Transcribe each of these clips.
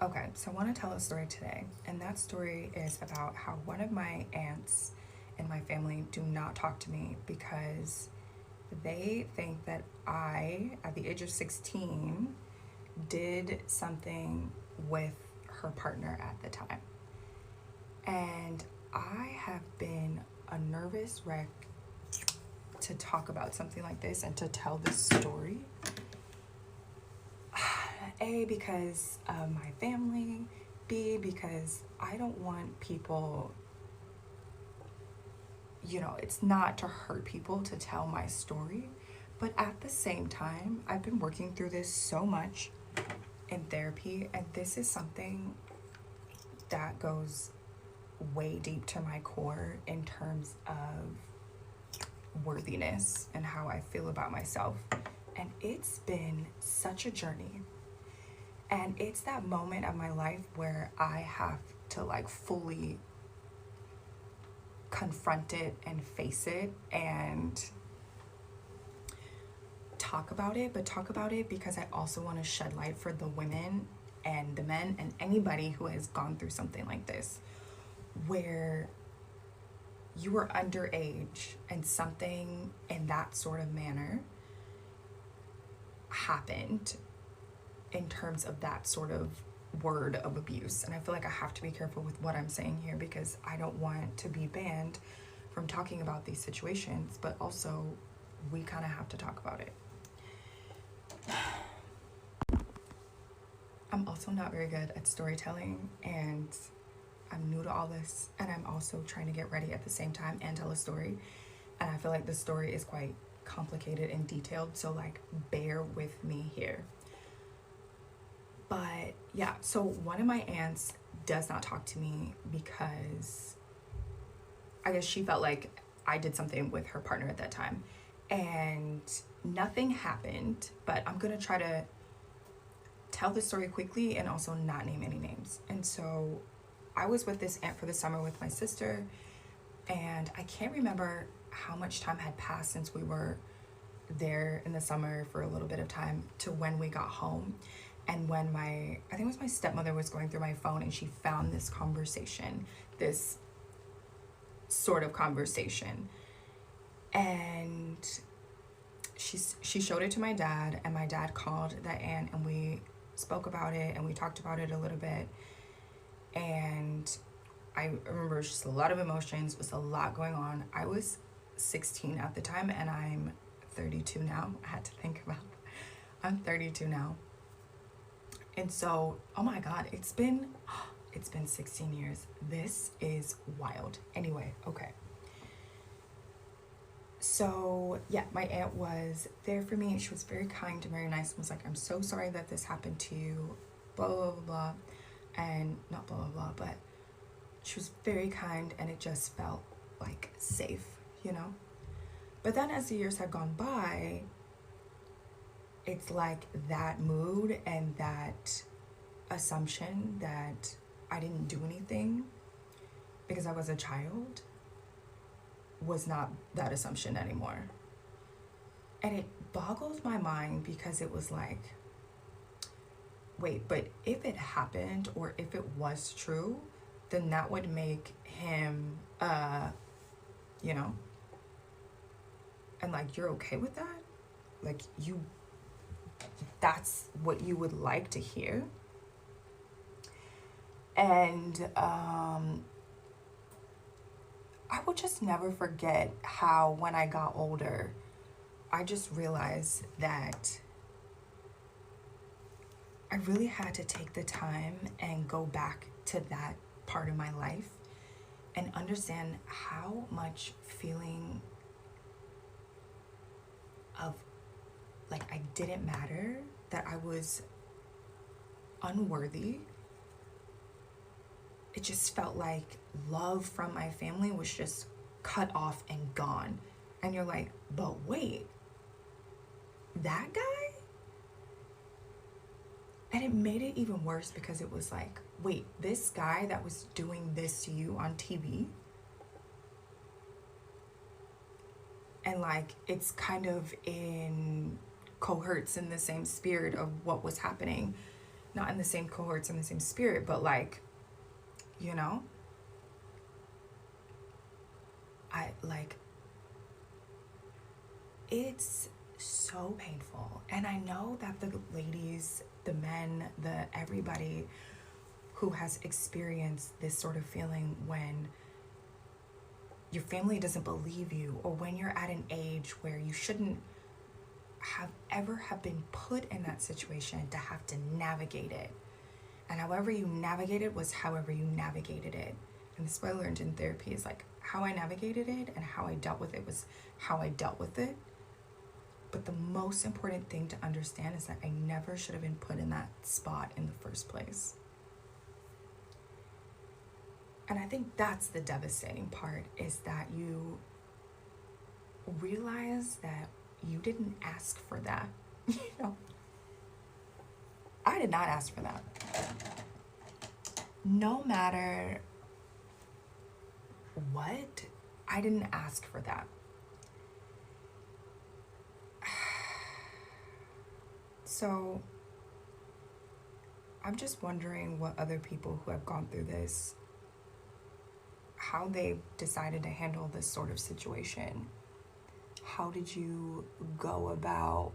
Okay, so I want to tell a story today, and that story is about how one of my aunts in my family do not talk to me because they think that I, at the age of 16, did something with her partner at the time. And I have been a nervous wreck to talk about something like this and to tell this story. A, because of my family. B, because I don't want people, it's not to hurt people to tell my story. But at the same time, I've been working through this so much in therapy, and this is something that goes way deep to my core in terms of worthiness and how I feel about myself. And it's been such a journey. And it's that moment of my life where I have to like fully confront it and face it and talk about it, but talk about it because I also want to shed light for the women and the men and anybody who has gone through something like this, where you were underage and something in that sort of manner happened in terms of that sort of word of abuse. And I feel like I have to be careful with what I'm saying here because I don't want to be banned from talking about these situations, but also we kind of have to talk about it. I'm also not very good at storytelling, and I'm new to all this, and I'm also trying to get ready at the same time and tell a story. And I feel like the story is quite complicated and detailed, so like bear with me here. But yeah, so one of my aunts does not talk to me because I guess she felt like I did something with her partner at that time. And nothing happened, but I'm gonna try to tell the story quickly and also not name any names. And so I was with this aunt for the summer with my sister, and I can't remember how much time had passed since we were there in the summer for a little bit of time to when we got home. And when I think it was my stepmother was going through my phone and she found this conversation, this sort of conversation. And she showed it to my dad, and my dad called that aunt, and we spoke about it and we talked about it a little bit. And I remember just a lot of emotions, was a lot going on. I was 16 at the time, and I'm 32 now. I had to think about it. I'm 32 now. And so, oh my God, it's been 16 years. This is wild. Anyway, okay. So yeah, my aunt was there for me. She was very kind and very nice and was like, I'm so sorry that this happened to you, blah, blah, blah, blah. And not blah, blah, blah, but she was very kind, and it just felt like safe, But then as the years had gone by, it's like that mood and that assumption that I didn't do anything because I was a child was not that assumption anymore. And it boggled my mind because it was like, wait, but if it happened or if it was true, then that would make him, and like, you're okay with that? Like, that's what you would like to hear? And I will just never forget how when I got older, I just realized that I really had to take the time and go back to that part of my life and understand how much feeling of like I didn't matter, that I was unworthy. It just felt like love from my family was just cut off and gone. And you're like, but wait, that guy? And it made it even worse because it was like, wait, this guy that was doing this to you on TV, and like it's kind of in cohorts in the same spirit of what was happening, not in the same cohorts, in the same spirit, but like, you know, it's so painful. And I know that the ladies, the men, everybody who has experienced this sort of feeling when your family doesn't believe you, or when you're at an age where you shouldn't have been put in that situation to have to navigate it. And however you navigate it was however you navigated it. And this is what I learned in therapy, is like how I navigated it and how I dealt with it was how I dealt with it. But the most important thing to understand is that I never should have been put in that spot in the first place. And I think that's the devastating part, is that you realize that you didn't ask for that. You know, I did not ask for that. No matter what, I didn't ask for that. So I'm just wondering what other people who have gone through this, how they decided to handle this sort of situation. How did you go about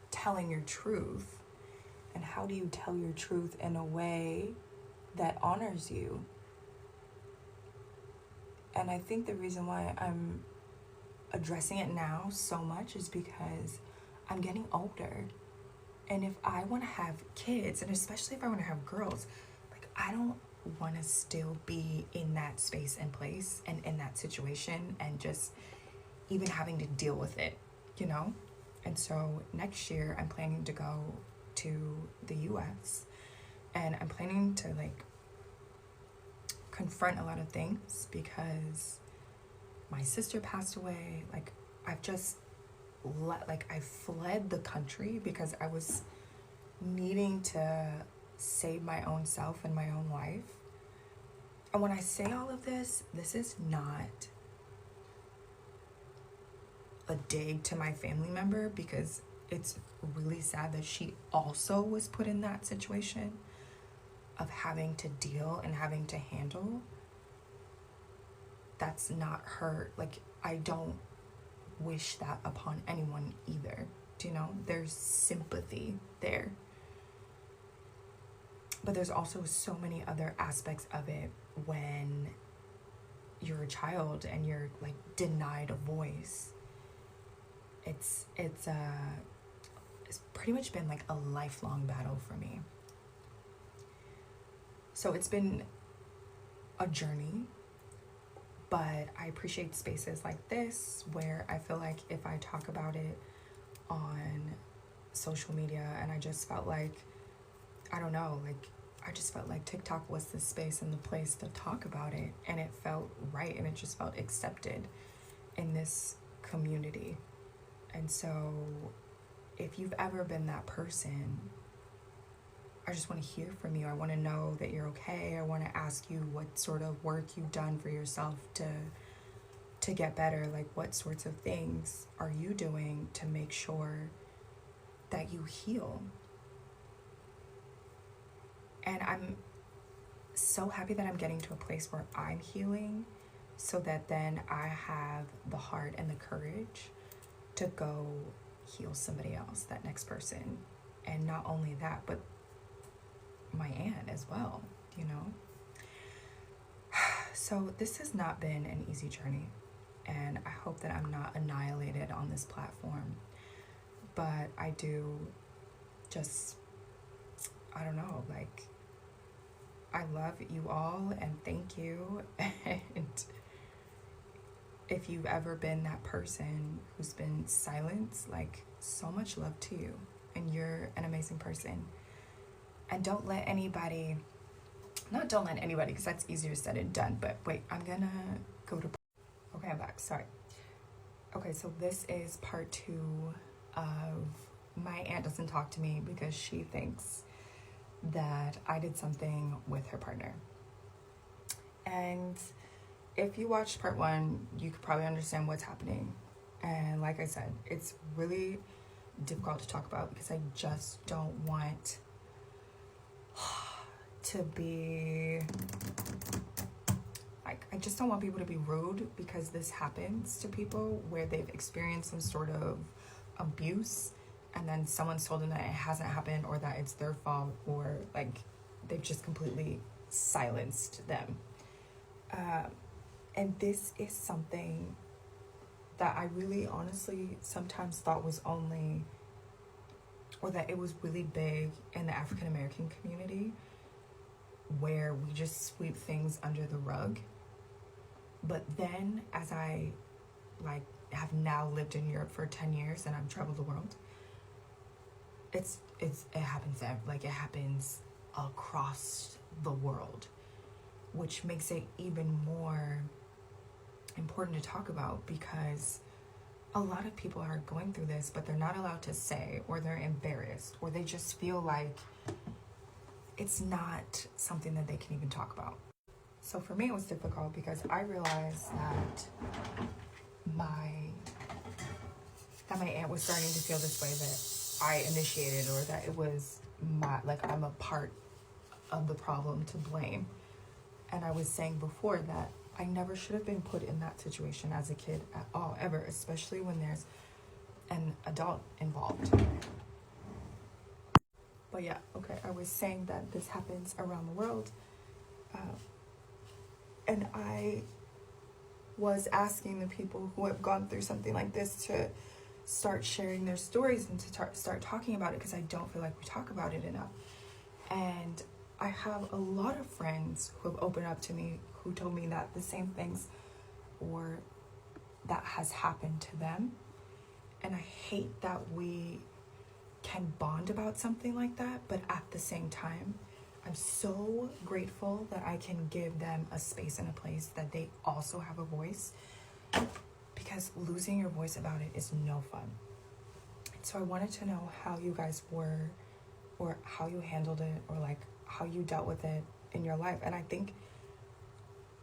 telling your truth? And how do you tell your truth in a way that honors you? And I think the reason why I'm addressing it now so much is because I'm getting older. And if I want to have kids, and especially if I want to have girls, like, I don't want to still be in that space and place and in that situation and just even having to deal with it, you know? And so next year I'm planning to go to the US, and I'm planning to like confront a lot of things, because my sister passed away. Like, I've just I fled the country because I was needing to save my own self and my own life. And when I say all of this, this is not a dig to my family member, because it's really sad that she also was put in that situation of having to deal and having to handle. That's not her. Like, I don't wish that upon anyone either. Do you know? There's sympathy there. But there's also so many other aspects of it when you're a child and you're like denied a voice. It's pretty much been like a lifelong battle for me. So it's been a journey, but I appreciate spaces like this where I feel like if I talk about it on social media, and I just felt like, I don't know, like, I just felt like TikTok was the space and the place to talk about it, and it felt right, and it just felt accepted in this community. And so if you've ever been that person, I just want to hear from you. I want to know that you're okay. I want to ask you what sort of work you've done for yourself to get better. Like, what sorts of things are you doing to make sure that you heal? And I'm so happy that I'm getting to a place where I'm healing, so that then I have the heart and the courage to go heal somebody else, that next person. And not only that, but my aunt as well, you know? So this has not been an easy journey, and I hope that I'm not annihilated on this platform. But I do just, I don't know, like, I love you all and thank you. And if you've ever been that person who's been silenced, like, so much love to you, and you're an amazing person. And don't let anybody, because that's easier said than done, but wait, I'm gonna go to, okay, I'm back, sorry. Okay, so this is part 2 of my aunt doesn't talk to me because she thinks that I did something with her partner. And if you watched part 1, you could probably understand what's happening. And like I said, it's really difficult to talk about because I just don't want to be like, I just don't want people to be rude because this happens to people where they've experienced some sort of abuse and then someone's told them that it hasn't happened or that it's their fault, or like they've just completely silenced them. And this is something that I really honestly sometimes thought was only, or that it was really big in the African American community, where we just sweep things under the rug. But then as I like have now lived in Europe for 10 years and I've traveled the world, it happens it happens across the world, which makes it even more important to talk about, because a lot of people are going through this, but they're not allowed to say, or they're embarrassed, or they just feel like it's not something that they can even talk about. So for me, it was difficult because I realized that my aunt was starting to feel this way that I initiated, or that it was I'm a part of the problem to blame. And I was saying before that I never should have been put in that situation as a kid at all, ever, especially when there's an adult involved. But yeah, okay, I was saying that this happens around the world. And I was asking the people who have gone through something like this to start sharing their stories and to start talking about it, because I don't feel like we talk about it enough. And I have a lot of friends who have opened up to me, who told me that the same things or that has happened to them. And I hate that we can bond about something like that, but at the same time, I'm so grateful that I can give them a space and a place that they also have a voice, because losing your voice about it is no fun. So I wanted to know how you guys were, or how you handled it, or like how you dealt with it in your life. And I think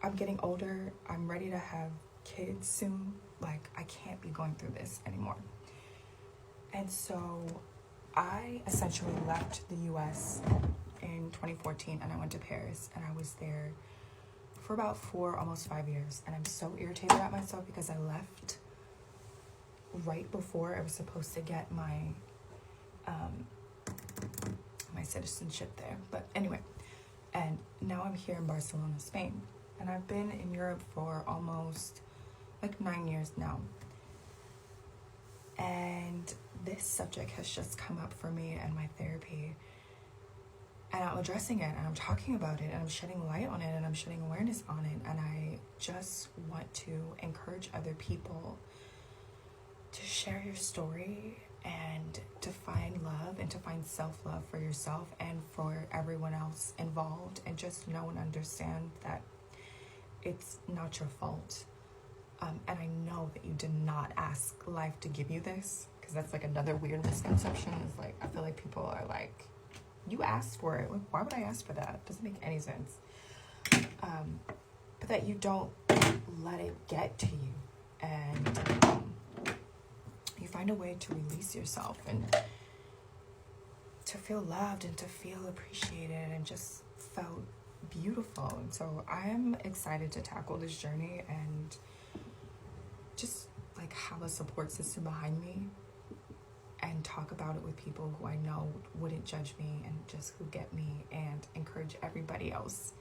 I'm getting older. I'm ready to have kids soon. Like, I can't be going through this anymore. And so I essentially left the US in 2014 and I went to Paris, and I was there for about 4, almost 5 years. And I'm so irritated at myself because I left right before I was supposed to get my my citizenship there. But anyway, and now I'm here in Barcelona, Spain, and I've been in Europe for almost like 9 years now. And this subject has just come up for me and my therapy, and I'm addressing it, and I'm talking about it, and I'm shedding light on it, and I'm shedding awareness on it. And I just want to encourage other people to share your story and to find love and to find self-love for yourself and for everyone else involved, and just know and understand that it's not your fault. And I know that you did not ask life to give you this, because that's like another weird misconception. It's like, I feel like people are like, you asked for it. Like, why would I ask for that? It doesn't make any sense. But that you don't let it get to you, and you find a way to release yourself and to feel loved and to feel appreciated and just felt beautiful. And so I am excited to tackle this journey and just like have a support system behind me and talk about it with people who I know wouldn't judge me and just who get me, and encourage everybody else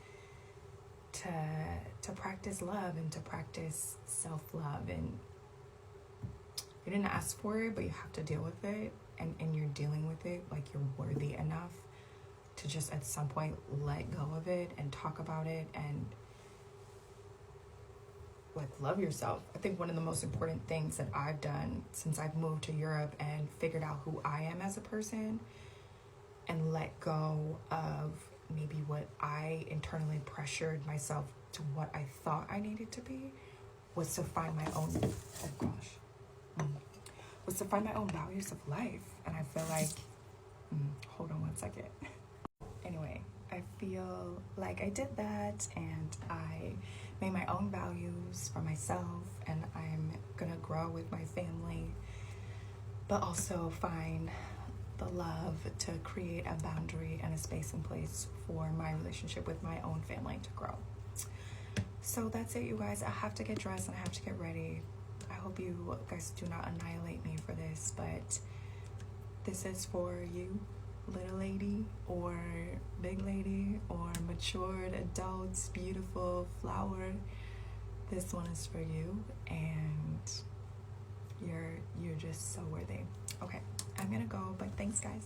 to practice love and to practice self-love. And you didn't ask for it, but you have to deal with it, and you're dealing with it like you're worthy enough to just at some point let go of it and talk about it and like love yourself. I think one of the most important things that I've done since I've moved to Europe and figured out who I am as a person and let go of maybe what I internally pressured myself to what I thought I needed to be, was to find my own, was to find my own values of life. And I feel like, hold on one second. Anyway, I feel like I did that, and I made my own values for myself, and I'm gonna grow with my family but also find the love to create a boundary and a space in place for my relationship with my own family to grow. So that's it, you guys. I have to get dressed and I have to get ready. I hope you guys do not annihilate me for this, but this is for you, little lady or big lady or matured adults, beautiful flower. This one is for you, and you're just so worthy. Okay, I'm gonna go, but thanks, guys.